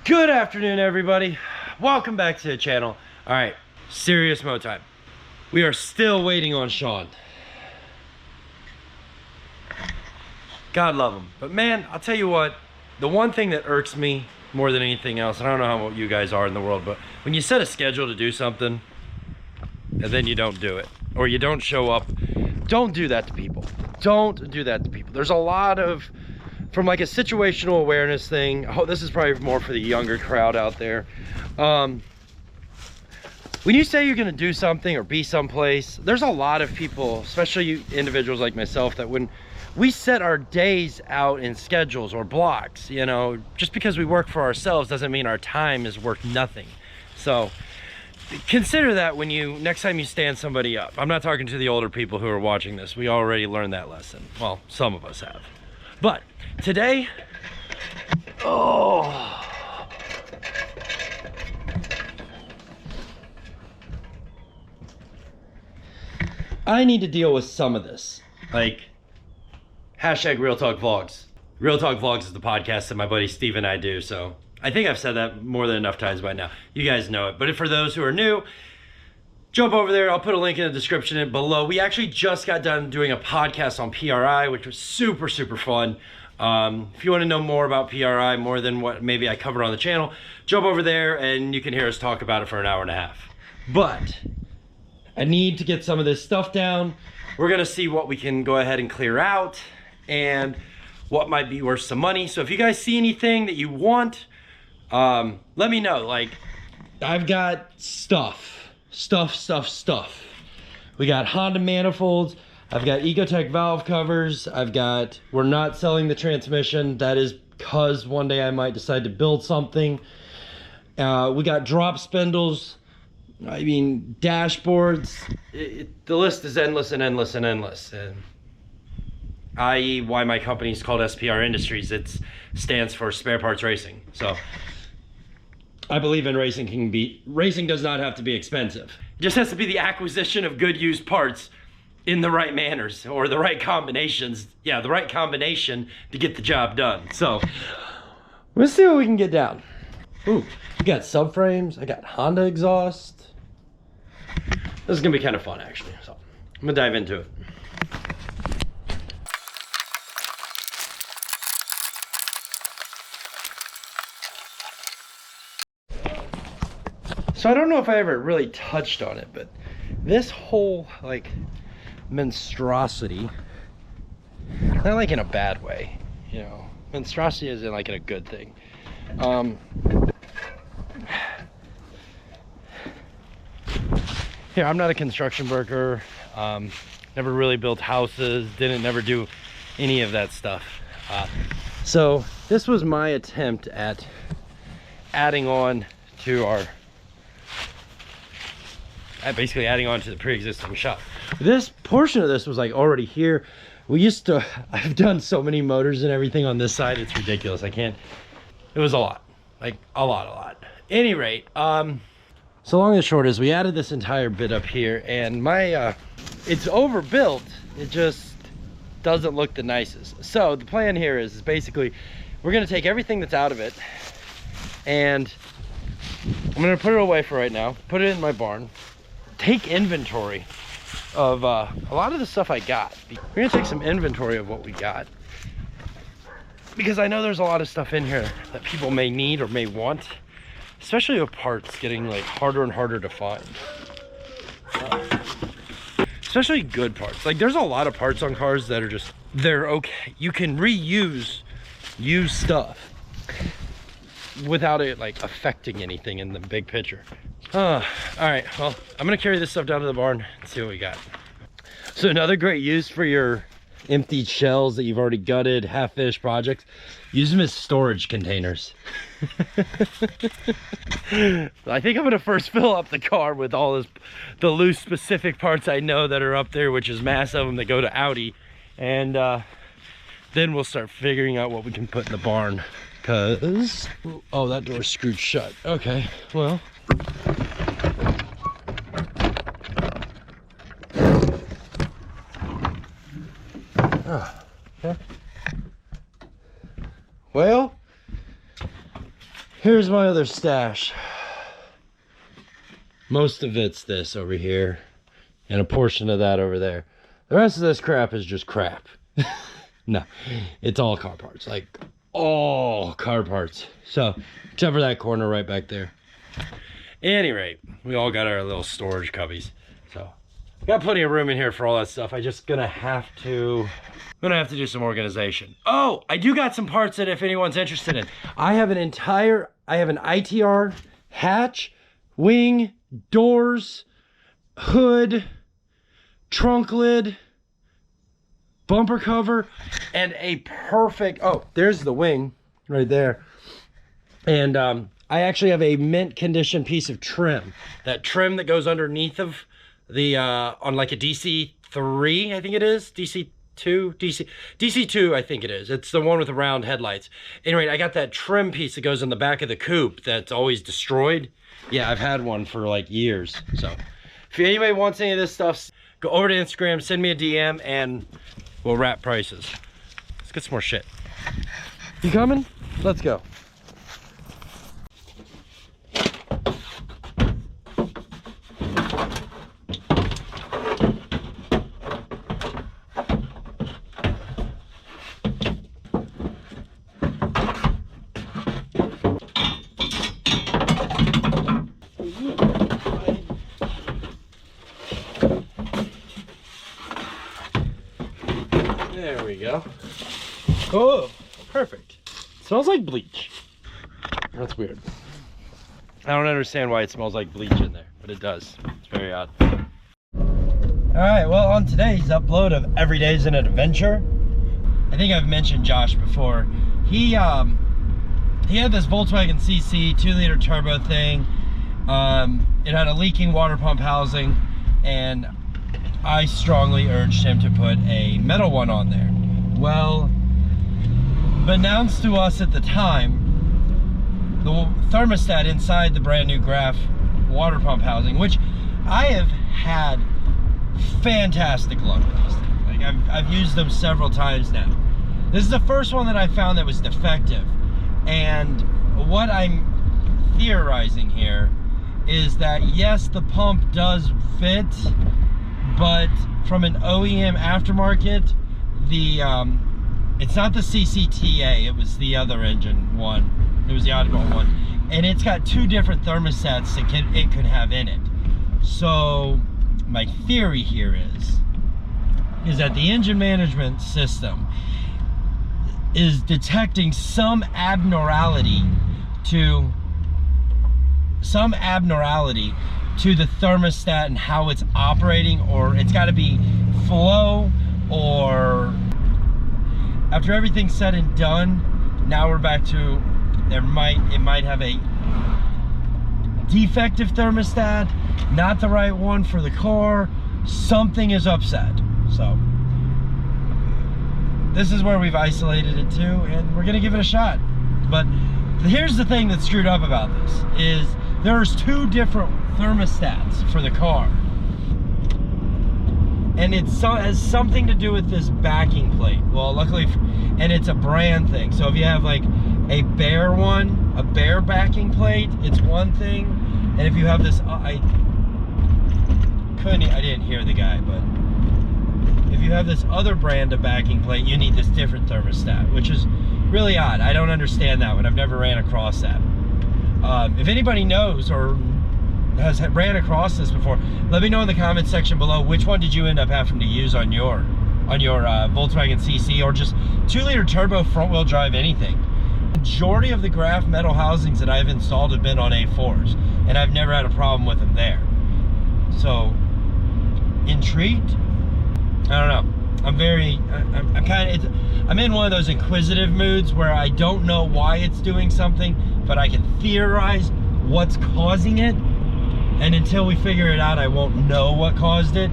Good afternoon, everybody. Welcome back to the channel. All right, serious mo time. We are still waiting on Shawn. God love him. But man, I'll tell you what, the one thing that irks me more than anything else, and I don't know how you guys are in the world, but when you set a schedule to do something and then you don't do it, or you don't show up, don't do that to people. Don't do that to people. There's a lot of, from like a situational awareness thing, oh, this is probably more for the younger crowd out there. When you say you're gonna do something or be someplace, there's a lot of people, especially you individuals like myself, that when we set our days out in schedules or blocks, you know, just because we work for ourselves doesn't mean our time is worth nothing. So consider that when you, next time you stand somebody up. I'm not talking to the older people who are watching this. We already learned that lesson. Well, some of us have. But today, I need to deal with some of this. Like, hashtag Real Talk Vlogs. Real Talk Vlogs is the podcast that my buddy Steve and I do, so I think I've said that more than enough times by now. You guys know it. But for those who are new, jump over there. I'll put a link in the description below. We actually just got done doing a podcast on PRI, which was super, super fun. If you want to know more about PRI, more than what maybe I covered on the channel, jump over there and you can hear us talk about it for an hour and a half. But I need to get some of this stuff down. We're gonna see what we can go ahead and clear out and what might be worth some money. So if you guys see anything that you want, let me know. Like, I've got stuff. We got Honda manifolds. I've got Ecotech valve covers. We're not selling the transmission. That is because one day I might decide to build something. We got drop spindles. I mean, dashboards. The list is endless and endless and endless. And i.e. why my company is called SPR Industries. It stands for Spare Parts Racing. So I believe in racing does not have to be expensive. It just has to be the acquisition of good used parts in the right manners, or the right combinations. Yeah, the right combination to get the job done. So let's see what we can get down. Ooh, we got subframes. I got Honda exhaust. This is gonna be kind of fun, actually. So I'm gonna dive into it. So I don't know if I ever really touched on it, but this whole like monstrosity, not like in a bad way, you know, monstrosity isn't like in a good thing. Here, I'm not a construction worker, never really built houses, never do any of that stuff. So this was my attempt at adding on to basically adding on to the pre-existing shop. This portion of this was like already here. I've done so many motors and everything on this side, it's ridiculous. It was a lot, like a lot. Any rate, so long and short is we added this entire bit up here, and it's overbuilt. It just doesn't look the nicest. So the plan here is basically we're gonna take everything that's out of it, and I'm gonna put it away for right now, put it in my barn, take inventory of a lot of the stuff I got. We're gonna take some inventory of what we got, because I know there's a lot of stuff in here that people may need or may want, especially with parts getting like harder and harder to find. Especially good parts. Like, there's a lot of parts on cars that are they're okay. You can reuse used stuff without it like affecting anything in the big picture. All right, well, I'm gonna carry this stuff down to the barn and see what we got. So another great use for your emptied shells that you've already gutted, half-finished projects, use them as storage containers. I think I'm gonna first fill up the car with all the loose specific parts I know that are up there, which is mass of them that go to Audi, and then we'll start figuring out what we can put in the barn. Cause, oh, that door's screwed shut. Okay, well. Okay. Well, Here's my other stash. Most of it's this over here, and a portion of that over there. The rest of this crap is just crap. No, it's all car parts, like all car parts. So, except for that corner right back there. At any rate, we all got our little storage cubbies. So, got plenty of room in here for all that stuff. I just gonna have to do some organization. Oh, I do got some parts that if anyone's interested in. I have an ITR hatch, wing, doors, hood, trunk lid, bumper cover, and a perfect, oh, there's the wing right there. And I actually have a mint condition piece of trim. That trim that goes underneath of the, on like a DC3, I think it is, DC2, I think it is. It's the one with the round headlights. Anyway, I got that trim piece that goes in the back of the coupe that's always destroyed. Yeah, I've had one for like years. So if anybody wants any of this stuff, go over to Instagram, send me a DM, and we'll wrap prices. Let's get some more shit. You coming? Let's go. There we go. Oh, perfect. Smells like bleach. That's weird. I don't understand why it smells like bleach in there, but it does. It's very odd. All right, well, on today's upload of Every Day's an Adventure, I think I've mentioned Josh before. He had this Volkswagen CC 2-liter turbo thing. It had a leaking water pump housing, and I strongly urged him to put a metal one on there. Well, announced to us at the time, the thermostat inside the brand new Graph water pump housing, which I have had fantastic luck with these things. Like I've used them several times now. This is the first one that I found that was defective. And what I'm theorizing here is that yes, the pump does fit, but from an OEM aftermarket, it's not the CCTA, it was the other engine one. It was the AUDI one. And it's got two different thermostats that it could have in it. So my theory here is that the engine management system is detecting some abnormality to the thermostat and how it's operating, or it's got to be flow, or after everything's said and done, now we're back to it might have a defective thermostat, not the right one for the car. Something is upset. So this is where we've isolated it to, and we're gonna give it a shot. But here's the thing that's screwed up about this is there's two different thermostats for the car, and it has something to do with this backing plate. Well, luckily, and it's a brand thing. So if you have like a bare one, a bare backing plate, it's one thing. And if you have this, I didn't hear the guy, but if you have this other brand of backing plate, you need this different thermostat, which is really odd. I don't understand that one. I've never ran across that. If anybody knows or has ran across this before, let me know in the comment section below. Which one did you end up having to use on your Volkswagen CC, or just 2-liter turbo front wheel drive anything? Majority of the Graph metal housings that I've installed have been on A4s, and I've never had a problem with them there. So intrigued? I don't know. I'm in one of those inquisitive moods where I don't know why it's doing something, but I can theorize what's causing it. And until we figure it out, I won't know what caused it.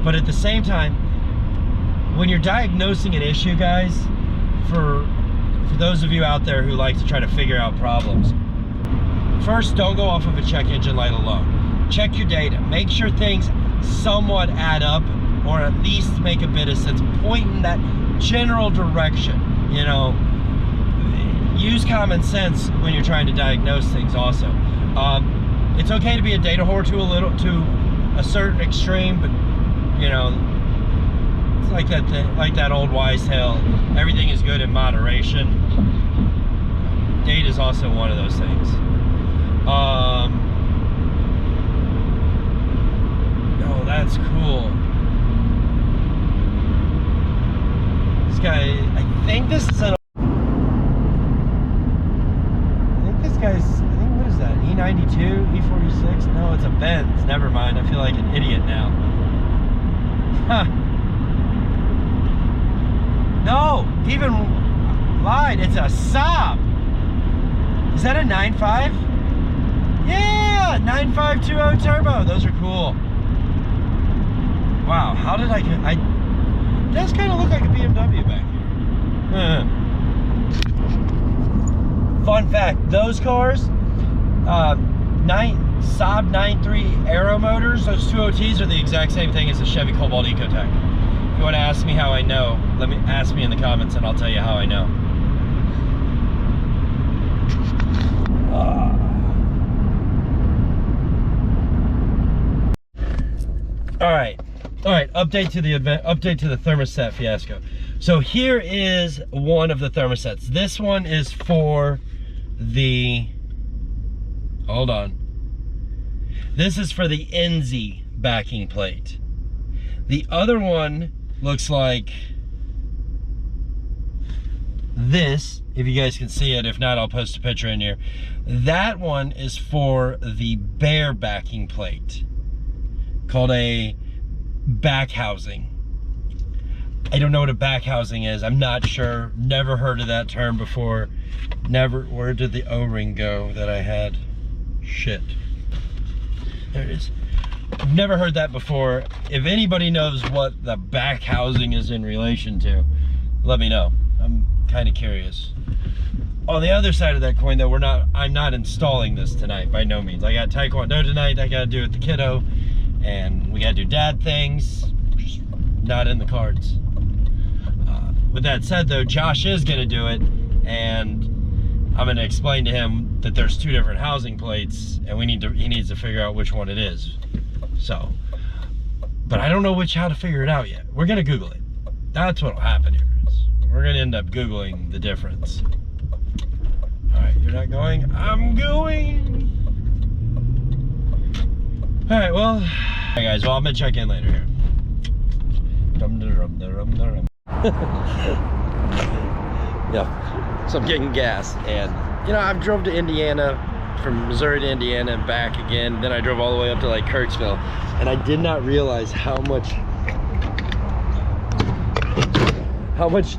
But at the same time, when you're diagnosing an issue, guys, for those of you out there who like to try to figure out problems, first, don't go off of a check engine light alone. Check your data. Make sure things somewhat add up, or at least make a bit of sense. Point in that general direction. You know, use common sense when you're trying to diagnose things also. It's okay to be a data whore to a certain extreme, but you know, it's like that thing, like that old wise tale, everything is good in moderation. Date is also one of those things. Oh, that's cool. This guy, I think this is an, what is that, E92, E46? No, it's a Benz, never mind, I feel like an idiot now. Huh. No, even lied, it's a Saab. Is that a 9.5? Yeah, 9520 turbo, those are cool. Wow, how did it does kind of look like a BMW back here. Fun fact, those cars, Saab 9.3 Aero motors, those 2OTs are the exact same thing as the Chevy Cobalt Ecotec. If you want to ask me how I know, ask me in the comments and I'll tell you how I know. All right, update to the thermostat fiasco. So here is one of the thermostats. This one is for the, hold on. This is for the NZ backing plate. The other one looks like this, if you guys can see it. If not, I'll post a picture in here. That one is for the bare backing plate, called a back housing. I don't know what a back housing is. I'm not sure. Never heard of that term before. Never. Where did the O-ring go that I had? Shit. There it is. I've never heard that before. If anybody knows what the back housing is in relation to, let me know. I'm kind of curious. On the other side of that coin though, I'm not installing this tonight, by no means. I got Taekwondo tonight, I gotta do with the kiddo, and we gotta do dad things, just not in the cards. With that said though, Josh is gonna do it, and I'm gonna explain to him that there's two different housing plates, and he needs to figure out which one it is. So, but I don't know how to figure it out yet. We're gonna Google it. That's what'll happen here. We're gonna end up Googling the difference. All right, you're not going? I'm going. All right, well, all right guys, well, I'm gonna check in later here. Yeah, so I'm getting gas, and you know, I've drove to Indiana, from Missouri to Indiana and back again. Then I drove all the way up to like Kirksville, and I did not realize how much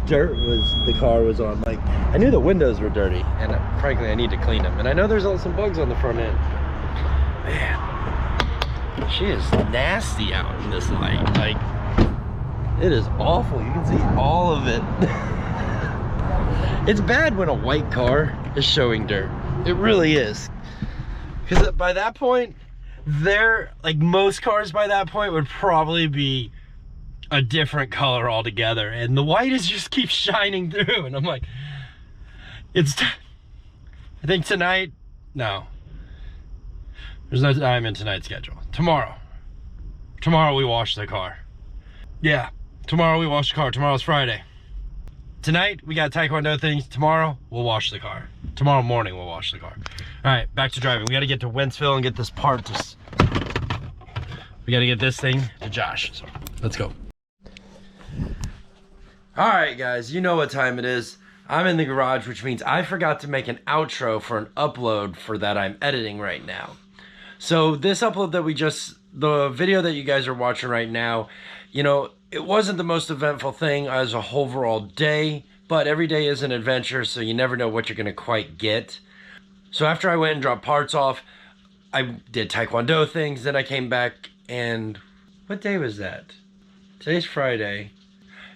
dirt the car was on. Like, I knew the windows were dirty, and frankly I need to clean them, and I know there's some bugs on the front end. Man, she is nasty out in this light. Like, it is awful. You can see all of it. It's bad when a white car is showing dirt. It really is, because by that point, like most cars by that point would probably be a different color altogether, and the white is just keeps shining through, and I'm like, I think tonight, no, there's no time in tonight's schedule. Tomorrow we wash the car. Yeah, tomorrow we wash the car. Tomorrow's Friday. Tonight we got Taekwondo things. Tomorrow we'll wash the car. Tomorrow morning we'll wash the car. All right, back to driving. We got to get to Wentzville and get this part we got to get this thing to Josh, so let's go. All right guys, you know what time it is. I'm in the garage, which means I forgot to make an outro for an upload for that I'm editing right now. So this upload that the video that you guys are watching right now, you know, it wasn't the most eventful thing as a overall day, but every day is an adventure, so you never know what you're gonna quite get. So after I went and dropped parts off, I did Taekwondo things, then I came back, and what day was that? Today's Friday.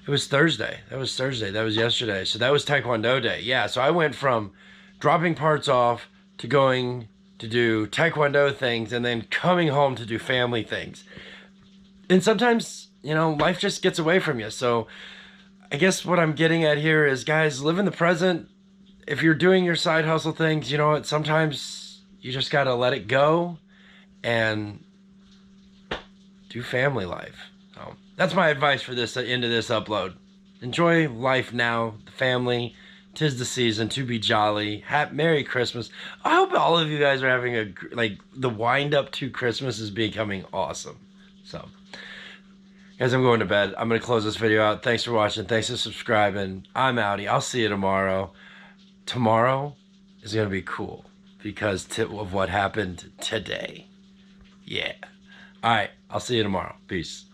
It was Thursday. That was Thursday. That was yesterday. So that was Taekwondo day. Yeah, so I went from dropping parts off to going to do Taekwondo things and then coming home to do family things. And sometimes, you know, life just gets away from you. So I guess what I'm getting at here is, guys, live in the present if you're doing your side hustle things, you know what? Sometimes you just gotta let it go and do family life. So that's my advice for this end of this upload. Enjoy life now, the family. 'Tis the season to be jolly. Merry Christmas. I hope all of you guys are having the wind up to Christmas is becoming awesome. So, guys, I'm going to bed. I'm going to close this video out. Thanks for watching. Thanks for subscribing. I'm Audi. I'll see you tomorrow. Tomorrow is going to be cool because of what happened today. Yeah. All right. I'll see you tomorrow. Peace.